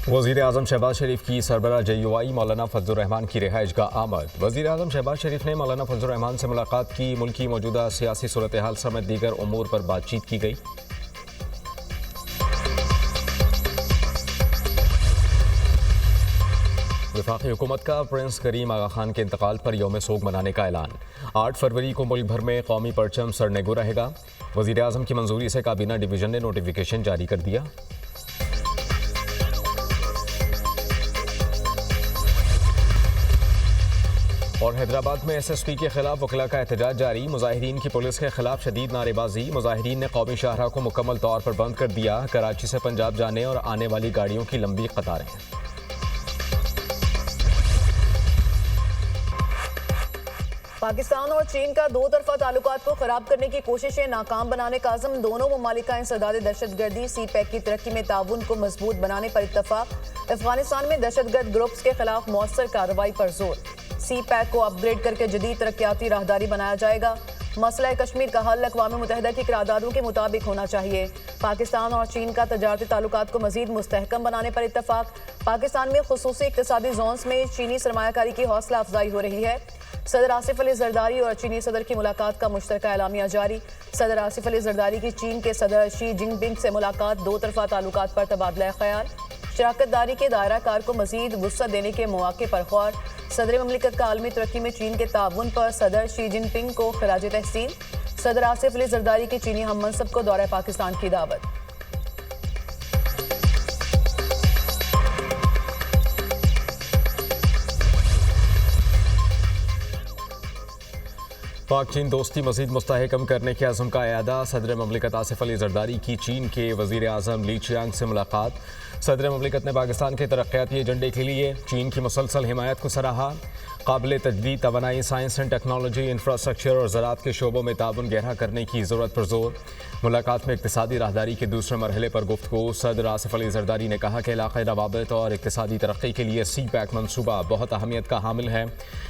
वज़ीर आज़म शहबाज शरीफ की सरबराह JUI मौलाना फजलुर रहमान की रिहाइश का आमद। वज़ीर आज़म शहबाज शरीफ ने मौलाना फजलुर रहमान से मुलाकात की। मुल्क की मौजूदा सियासी सूरत हाल समेत दीगर उमूर पर बातचीत की गई। वफाकी हुकूमत का प्रिंस करीम आगा खान के इंतकाल पर यौम सोग मनाने का ऐलान। 8 फरवरी को मुल्क भर में कौमी परचम सरनेगो रहेगा। वज़ीर आज़म की मंजूरी से काबीना डिवीज़न ने नोटिफिकेशन जारी कर दिया। और हैदराबाद में SSP के खिलाफ वकला का एहतजाज जारी। मुजाहिरीन की पुलिस के खिलाफ शदीद नारेबाजी। मुजाहिरीन ने कौमी शाहराह को मुकम्मल तौर पर बंद कर दिया। कराची से पंजाब जाने और आने वाली गाड़ियों की लंबी कतारें। पाकिस्तान और चीन का दो तरफा ताल्लुकात को खराब करने की कोशिशें नाकाम बनाने का अज़म। दोनों ममालिक का इंसदाद दहशतगर्दी CPEC की तरक्की में ताउन को मजबूत बनाने पर इत्तफाक। अफगानिस्तान में दहशतगर्द ग्रुप्स के खिलाफ मौसर कार्रवाई पर जोर। CPEC को अपग्रेड करके जदीद तरक्याती राहदारी बनाया जाएगा। मसला कश्मीर का हल अक़वाम मुत्तहिदा की करारदादों के मुताबिक होना चाहिए। पाकिस्तान और चीन का तजारती ताल्लुकात को मजीद मुस्तहकम बनाने पर इत्तफाक। पाकिस्तान में खुसूसी इक़्तिसादी जोन्स में चीनी सरमायाकारी की हौसला अफजाई हो रही है। सदर आसिफ अली जरदारी और चीनी सदर की मुलाकात का मुश्तरका एलामिया जारी। सदर आसिफ अली जरदारी की चीन के सदर शी जिनपिंग से मुलाकात। दो तरफा ताल्लुकात पर तबादला ख्याल। शराकतदारी के दायरा कार को मजीद वुसअत देने के मौके पर गौर। सदर ममलिकत का आलमी तरक्की में चीन के ताउन पर सदर शी जिनपिंग को खिराज तहसीन। सदर आसिफ अली जरदारी की चीनी हम मनसब को दौरा पाकिस्तान की दावत। पाक चीन दोस्ती मज़ीद मुस्तहकम करने के अज़म का अयादा। सदर ममलिकत आसिफ अली जरदारी की चीन के वज़ीर आज़म ली चियांग से मुलाकात। सदर ममलिकत ने पाकिस्तान के तरक्याती एजेंडे के लिए चीन की मुसलसल हिमायत को सराहा। काबिल तजदीद तवानाई, साइंस एंड टेक्नोलॉजी, इंफ्रास्ट्रक्चर और ज़राअत के शोबों में ताउन गहरा करने की ज़रूरत पर जोर। मुलाकात में इक़्तिसादी राहदारी के दूसरे मरहले पर गुफ्तगू। सदर आसिफ अली जरदारी ने कहा कि इलाक़ाई रवाबित और इक़्तिसादी तरक्की के लिए CPEC मनसूबा बहुत अहमियत का हामिल है।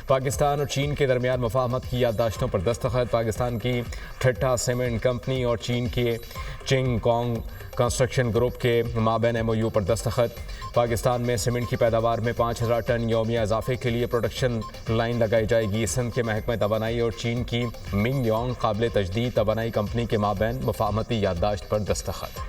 पाकिस्तान और चीन के दरमियान मुफाहमत की याददाश्तों पर दस्तखत। पाकिस्तान की ठट्टा सीमेंट कंपनी और चीन के चिंग कॉन्ग कंस्ट्रक्शन ग्रुप के माबैन MOU पर दस्तखत। पाकिस्तान में सीमेंट की पैदावार में 5000 टन यौमिया इजाफे के लिए प्रोडक्शन लाइन लगाई जाएगी। सिंध के महकमे तवानाई और चीन की मिंग योंग काबिल तजदीद तवानाई कंपनी के माबैन मुफाहमती याददाश्त पर दस्तखत।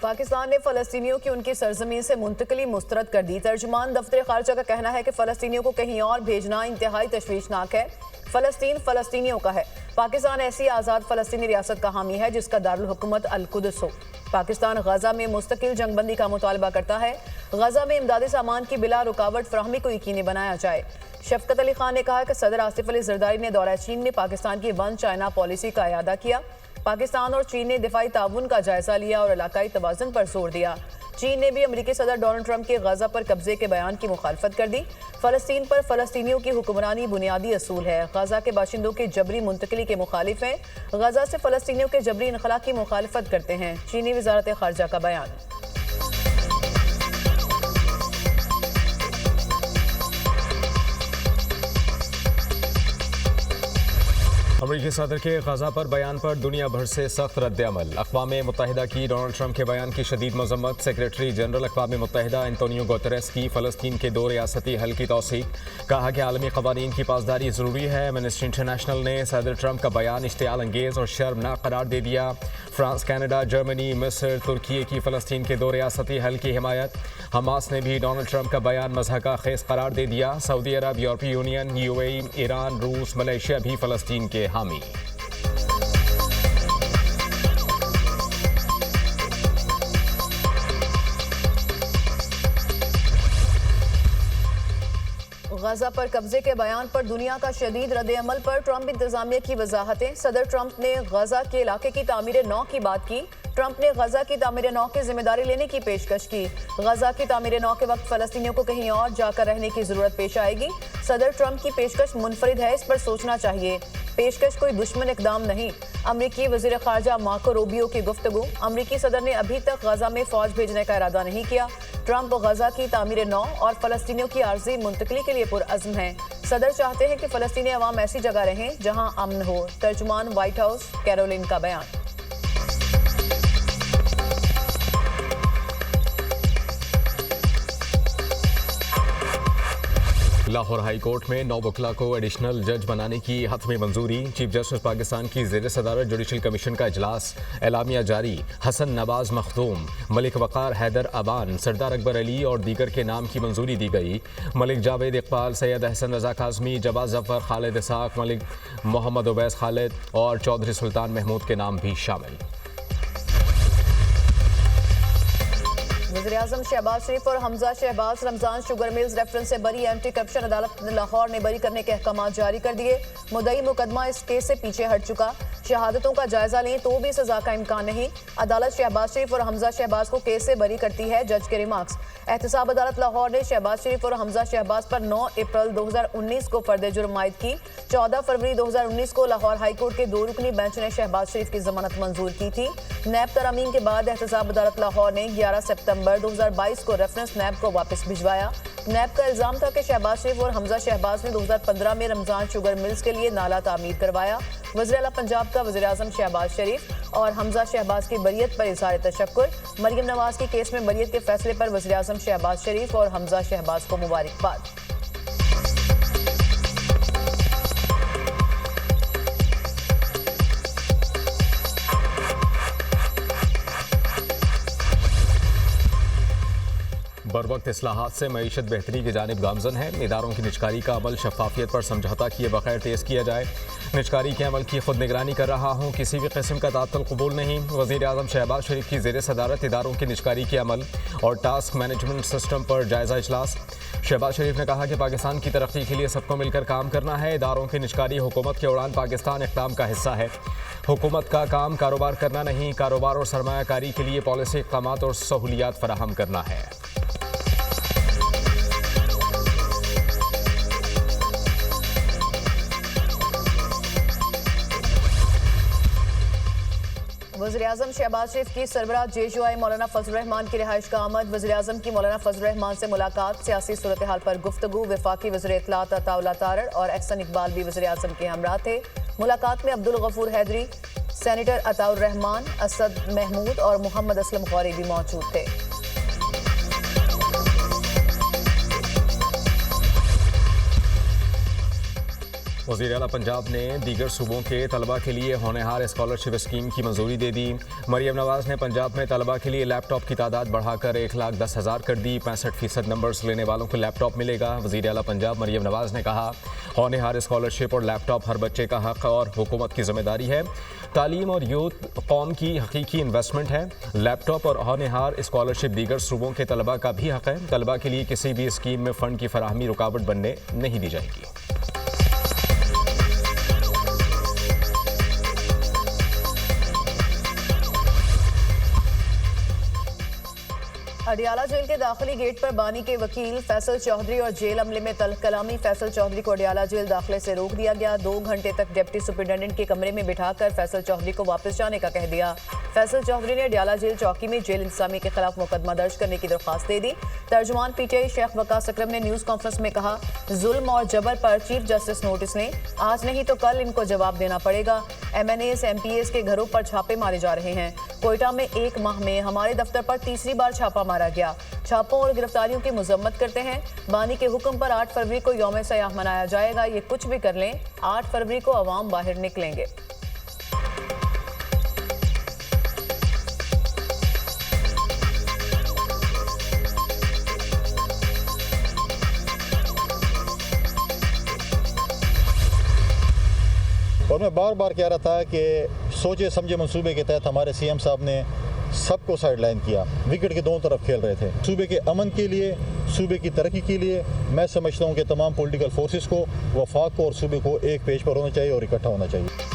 पाकिस्तान ने फ़लस्तीनियों की उनकी सरजमीन से मुंतकली मुस्तरद कर दी। तर्जुमान दफ्तर खारजा का कहना है कि फ़लस्तीनियों को कहीं और भेजना इंतहाई तशवीशनाक है। फ़लस्तीन फ़लस्तीनियों का है। पाकिस्तान ऐसी आज़ाद फ़लस्तीनी रियासत का हामी है जिसका दारुल हुकूमत अल-कुद्स हो। पाकिस्तान गजा में मुस्तकिल जंगबंदी का मुतालबा करता है। गजा में इमदादी सामान की बिला रुकावट फराहमी को यकीनी बनाया जाए। शफकत अली खान ने कहा कि सदर आसिफ अली जरदारी ने दौरा चीन में पाकिस्तान की वन चाइना पॉलिसी का अयादा किया। पाकिस्तान और चीन ने दिफाई ताउन का जायजा लिया और इलाकाई तवाज़ुन पर जोर दिया। चीन ने भी अमरीकी सदर डोनाल्ड ट्रंप के गजा पर कब्जे के बयान की मुखालफत कर दी। फ़लस्तीन पर फ़लस्तीनियों की हुक्मरानी बुनियादी असूल है। गजा के बाशिंदों की जबरी मुंतकली के मुखालिफ हैं। गजा से फ़लस्तीनियों के जबरी इनखला की मुखालफत करते हैं। चीनी वज़ारत खारजा का बयान। अमरीकी सदर के गजा पर बयान पर दुनिया भर से सख्त रद्द-ए-अमल। अक़वाम मुत्तहिदा की डोनाल्ड ट्रंप के बयान की शदीद मज़म्मत। सेक्रेटरी जनरल अक़वाम मुत्तहिदा एंटोनियो गुतेरेस की फ़लस्तीन के 2 रियासती हल की तौसीक। कहा कि आलमी क़वानीन की पासदारी ज़रूरी है। एमनेस्टी इंटरनेशनल ने सदर ट्रंप का बयान इश्तियाल अंगेज़ और शर्मनाक करार दे दिया। फ्रांस, कनाडा, जर्मनी, मिस्र, तुर्की की फ़लस्तीन के 2 रियासती हल की हिमायत। हमास ने भी डोनाल्ड ट्रंप का बयान मज़हका खेज़ करार दे दिया। सऊदी अरब, यूरोपीय यूनियन, UAE, ईरान, रूस, मलेशिया भी फ़लस्तीन के हामी। गजा पर कब्जे के बयान पर दुनिया का शदीद रद्द-ए-अमल पर ट्रंप इंतजामिया की वजाहतें। सदर ट्रंप ने गजा के इलाके की तामीर नौ की बात की। ट्रंप ने गजा की तामीर नौ की जिम्मेदारी लेने की पेशकश की। गजा की तामीर नौ के वक्त फ़लस्तीनियों को कहीं और जाकर रहने की जरूरत पेश आएगी। सदर ट्रंप की पेशकश मुनफरिद है, इस पर सोचना चाहिए। पेशकश कोई दुश्मन इकदाम नहीं। अमरीकी वज़ीर ख़ारजा मार्को रूबियो की गुफ्तगू। अमरीकी सदर ने अभी तक गजा में फ़ौज भेजने का इरादा नहीं किया। ट्रंप गजा की तामीर नौ और फ़लस्तीनियों की आर्जी मुंतकली के लिए पुरअज़्म हैं। सदर चाहते हैं कि फलस्तीनी अवाम ऐसी जगह रहें जहां अमन हो। तर्जुमान व्हाइट हाउस कैरोलिन का बयान। लाहौर हाई कोर्ट में 9 वकला को एडिशनल जज बनाने की हतमी मंजूरी। चीफ जस्टिस पाकिस्तान की ज़ेर सदारत जुडिशल कमीशन का इजलास, एलामिया जारी। हसन नवाज मखदूम, मलिक वक़ार हैदर अबान, सरदार अकबर अली और दीगर के नाम की मंजूरी दी गई। मलिक जावेद इकबाल, सैयद अहसन रजा काज़मी, जवाद जफ़र, खालिद इसाक, मलिक मोहम्मद उवैस खालिद और चौधरी सुल्तान महमूद के नाम भी शामिल। वज़ीर-ए-आज़म शहबाज शरीफ और Hamza Shehbaz Ramzan sugar mills reference से बरी। एंटी करप्शन अदालत लाहौर ने बरी करने के अहकाम जारी कर दिए। मुद्दई मुकदमा इस केस से पीछे हट चुका। शहादतों का जायजा लें तो भी सजा का इम्कान नहीं। अदालत शहबाज शरीफ और हमजा शहबाज को केस से बरी करती है। जज के रिमार्क्स। एहतसाब अदालत लाहौर ने शहबाज शरीफ और हमजा शहबाज पर 9 अप्रैल 2019 को फर्द जुर्म आयद की। 14 फरवरी 2019 को लाहौर हाई कोर्ट के 2 रुकनी बेंच ने शहबाज शरीफ की जमानत मंजूर की थी। नैब तरामीम के बाद एहतसाब अदालत लाहौर ने 11 सितंबर 2022 को रेफरेंस नैब को वापस भिजवाया। नैब का इल्जाम था कि शहबाज शरीफ और हमजा शहबाज ने 2015 में रमजान शुगर मिल्स के लिए नाला तामीर करवाया। वज़ीर आला पंजाब का वज़ीर-ए-आज़म शहबाज शरीफ और हमजा शहबाज की बरियत पर इज़हार तशक्कुर। मरियम नवाज के केस में बरियत के फैसले पर वज़ीर-ए-आज़म शहबाज शरीफ और हमजा शहबाज को मुबारकबाद। बर वक्त इस्लाहात से मईशत बेहतरी की जानिब गामजन है। इदारों की निजकारी का अमल शफाफियत पर समझौता किए बगैर तेज़ किया जाए। निजकारी के अमल की खुद निगरानी कर रहा हूँ, किसी भी किस्म का तातल कबूल नहीं। वज़ीर-ए-आज़म शहबाज शरीफ की ज़ेर सदारत इदारों की निजकारी के अमल और टास्क मैनेजमेंट सिस्टम पर जायज़ा इजलास। शहबाज शरीफ ने कहा कि पाकिस्तान की तरक्की के लिए सबको मिलकर काम करना है। इदारों की निजकारी हुकूमत के उड़ान पाकिस्तान इक़दाम का हिस्सा है। हुकूमत का काम कारोबार करना नहीं, कारोबार और सरमायाकारी के लिए पॉलिसी इक़दामात और सहूलियात फराहम करना है। वज़ीर-ए-आज़म शहबाज शरीफ की सरबराह JUI मौलाना फजल रहमान की रिहाइश का आमद। वज़ीर-ए-आज़म की मौलाना फजल रहमान से मुलाकात, सियासी सूरत हाल पर गुफ्तगू। वफाकी वज़ीर इत्तलात अताउल्लाह तारड़ और एहसन इकबाल भी वज़ीर-ए-आज़म के हमरा थे। मुलाकात में अब्दुल गफूर हैदरी, सेनेटर अताउर रहमान, असद महमूद और मोहम्मद असलम गौरी भी मौजूद थे। वज़ीर आला पंजाब ने दीगर सूबों के तलबा के लिए होनहार स्कॉलरशिप स्कीम की मंजूरी दे दी। मरियम नवाज ने पंजाब में तलबा के लिए लैपटॉप की तादाद बढ़ाकर 1,10,000 कर दी। 65% नंबर्स लेने वालों को लैपटॉप मिलेगा। वज़ीर आला पंजाब मरियम नवाज ने कहा, होनहार स्कॉलरशिप और लैपटॉप हर बच्चे का हक और हुकूमत की जिम्मेदारी है। तालीम और यूथ कौम की हकीकी इन्वेस्टमेंट है। लैपटॉप और होनहार स्कॉलरशिप दीगर सूबों के तलबा का भी हक है। तलबा के लिए किसी भी स्कीम में फ़ंड की फराहमी रुकावट बनने नहीं दी जाएगी। अडियाला जेल के दाखिली गेट पर बानी के वकील फैसल चौधरी और जेल अमले में तल्ख कलामी। फैसल चौधरी को अडियाला जेल दाखिले से रोक दिया गया। 2 घंटे तक डिप्टी सुपरिटेंडेंट के कमरे में बिठाकर फैसल चौधरी को वापस जाने का कह दिया। फैसल चौधरी ने अडियाला जेल चौकी में जेल इंतजामी के खिलाफ मुकदमा दर्ज करने की दरख्वास्त दे दी। तर्जुमान PTI शेख वकास अकरम ने न्यूज़ कॉन्फ्रेंस में कहा, जुल्म और जबर पर चीफ जस्टिस नोटिस लें, आज नहीं तो कल इनको जवाब देना पड़ेगा। MNAs MPAs के घरों पर छापे मारे जा रहे हैं। कोयटा में 1 माह में हमारे दफ्तर पर तीसरी बार छापा मारा गया। छापों और गिरफ्तारियों की मजम्मत करते हैं। बानी के हुक्म पर 8 फरवरी को यौम सयाह मनाया जाएगा। ये कुछ भी कर लें, 8 फरवरी को अवाम बाहर निकलेंगे। और मैं बार बार कह रहा था कि सोचे समझे मंसूबे के तहत हमारे CM साहब ने सबको साइडलाइन किया। विकेट के दोनों तरफ खेल रहे थे। सूबे के अमन के लिए, सूबे की तरक्की के लिए मैं समझता हूँ कि तमाम पॉलिटिकल फोर्सेस को, वफाक को और सूबे को एक पेज पर होना चाहिए और इकट्ठा होना चाहिए।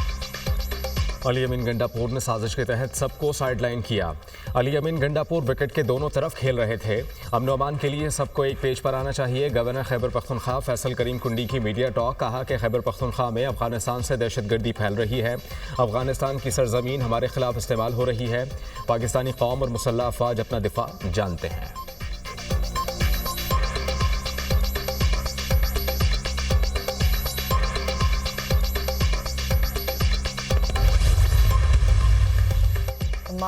अली अमीन गंडापुर ने साजिश के तहत सबको साइडलाइन किया। अली अमीन गंडापुर विकेट के दोनों तरफ खेल रहे थे। अमन अमान के लिए सबको एक पेज पर आना चाहिए। गवर्नर खैबर पख्तूनख्वा फैसल करीम कुंडी की मीडिया टॉक, कहा कि खैबर पख्तूनख्वा में अफगानिस्तान से दहशतगर्दी फैल रही है। अफगानिस्तान की सरजमीन हमारे खिलाफ इस्तेमाल हो रही है। पाकिस्तानी कौम और मुसल्लह अफवाज अपना दिफा जानते हैं।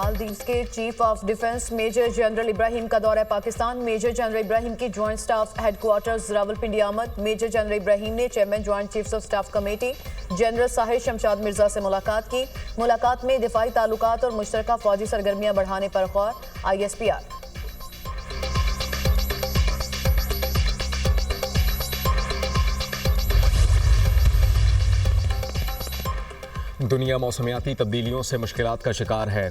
मालदीव्स के chief of defence major general Ibrahim का दौरा पाकिस्तान। मेजर जनरल इब्राहिम की जॉइंट स्टाफ हेडक्वार्टर्स रावलपिंडी आमद। मेजर जनरल इब्राहिम ने chairman joint chiefs of staff committee general Sahir Shamshad Mirza से मुलाकात की। मुलाकात में दिफाई ताल्लुकात और मुश्तरका फौजी सरगर्मियां बढ़ाने पर गौर। ISPR। दुनिया मौसमियाती तब्दीलियों से मुश्किलात का शिकार है।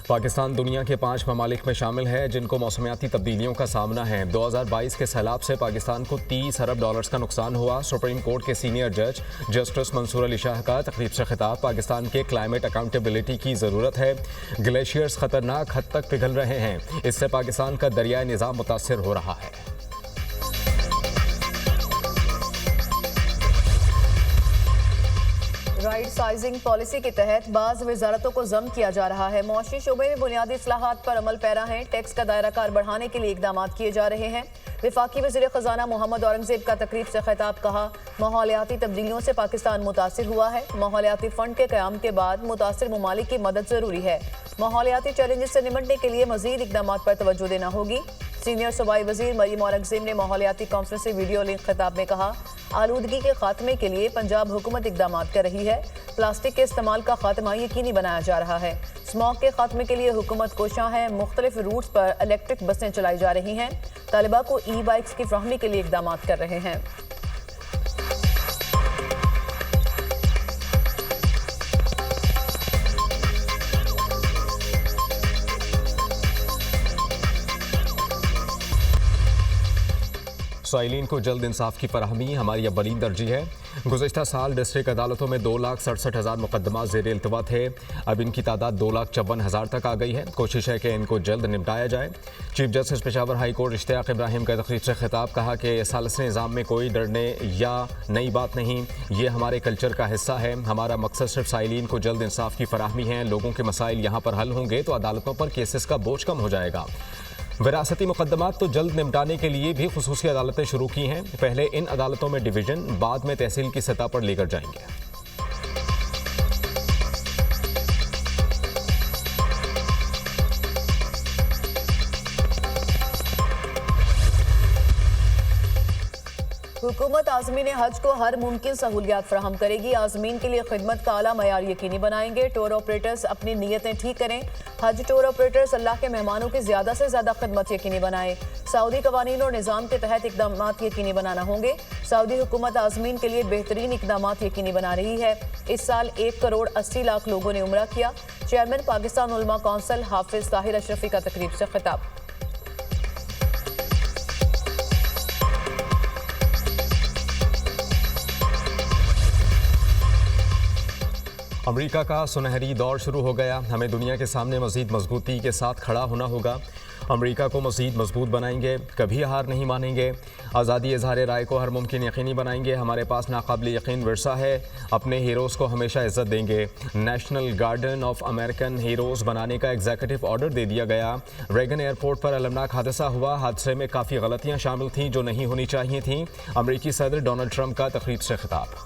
पाकिस्तान दुनिया के 5 ममालिक में शामिल है जिनको मौसमियाती तब्दीलियों का सामना है। 2022 के सैलाब से पाकिस्तान को $30 अरब का नुकसान हुआ। सुप्रीम कोर्ट के सीनियर जज जस्टिस मंसूर अली शाह का तकरीब से खिताब। पाकिस्तान के क्लाइमेट अकाउंटेबिलिटी की ज़रूरत है। ग्लेशियर्स खतरनाक हद तक पिघल रहे हैं। इससे पाकिस्तान का दरियाई निज़ाम मुतासर हो रहा है। राइट साइजिंग पॉलिसी के तहत बाज़ वजारतों को जम किया जा रहा है। मौशी शोबे में बुनियादी इस्लाहात पर अमल पैरा हैं। टैक्स का दायरा कार बढ़ाने के लिए इकदाम किए जा रहे हैं। वफाकी वज़ीर ख़जाना मोहम्मद औरंगज़ेब का तकरीब से खिताब। कहा, माहौलियाती तब्दीलियों से पाकिस्तान मुतासिर हुआ है। माहौलियाती फ़ंड के क़याम के बाद मुतासिर ममालिक की मदद ज़रूरी है। माहौलियाती चैलेंजेस से निपटने के लिए मज़ीद इकदाम पर तवज्जो देना होगी। सीनियर सूबाई वज़ीर मरीम औरंगज़ेब ने माहौलियाती कॉन्फ्रेंस से वीडियो लिंक खिताब में कहा, आलूदगी के खात्मे के लिए पंजाब हुकूमत इकदाम कर रही है। प्लास्टिक के इस्तेमाल का खात्मा यकीनी बनाया जा रहा है। स्मॉग के खात्मे के लिए हुकूमत कोशां है। मुख्तलिफ रूट्स पर इलेक्ट्रिक बसें चलाई जा रही हैं। तालिबा को ई-बाइक्स की फ्राहमी के लिए इकदाम कर रहे हैं। साइलिन को जल्द इंसाफ की फराहमी हमारी अव्वलीन तरजीह है। गुज़श्ता साल डिस्ट्रिक्ट अदालतों में 2,67,000 मुकदमा ज़ेर इल्तवा थे। अब इनकी तादाद 2,54,000 तक आ गई है। कोशिश है कि इनको जल्द निपटाया जाए। Chief justice Peshawar high court Ishtiaq Ibrahim का तकरीब से खिताब। कहा कि सालिस निज़ाम में कोई डरने या नई बात नहीं, ये हमारे कल्चर का हिस्सा है। हमारा मकसद सिर्फ साइलिन को जल्द इंसाफ की फराहमी है। लोगों के मसाइल यहाँ पर हल होंगे तो अदालतों पर केसेस का बोझ कम हो जाएगा। विरासती मुकदमात तो जल्द निपटाने के लिए भी खुसूसी अदालतें शुरू की हैं। पहले इन अदालतों में डिवीज़न, बाद में तहसील की सतह पर लेकर जाएंगे। हुकूमत आज़मीन हज को हर मुमकिन सहूलियात फराहम करेगी। आज़मीन के लिए खिदमत का आला मयार यकीनी बनाएंगे। टूर ऑपरेटर्स अपनी नीयतें ठीक करें। हज टूर ऑपरेटर्स अल्लाह के मेहमानों की ज़्यादा से ज़्यादा खिदमत यकीनी बनाएं। सऊदी कवानीन और निज़ाम के तहत इकदाम यकीनी बनाना होंगे। सऊदी हुकूमत आज़मीन के लिए बेहतरीन इकदाम यकीनी बना रही है। इस साल 1 करोड़ 80 लाख लोगों ने उम्रा किया। चेयरमैन पाकिस्तान उलमा कौंसिल हाफिज ताहिर अशरफी का तकरीब से खिताब। अमेरिका का सुनहरी दौर शुरू हो गया। हमें दुनिया के सामने मज़ीद मजबूती के साथ खड़ा होना होगा। अमेरिका को मज़ीद मजबूत बनाएंगे, कभी हार नहीं मानेंगे। आज़ादी इज़हार राय को हर मुमकिन यकीनी बनाएंगे। हमारे पास नाकाबिल यकीन विरसा है। अपने हीरोज़ को हमेशा इज़्ज़त देंगे। National garden of American heroes बनाने का एग्जीक्यूटिव ऑर्डर दे दिया गया। रेगन एयरपोर्ट पर अलमनाक हादसा हुआ। हादसे में काफ़ी गलतियाँ शामिल थीं जो नहीं होनी चाहिए थीं। अमेरिकी सदर डोनाल्ड ट्रंप का तकरीब से खिताब।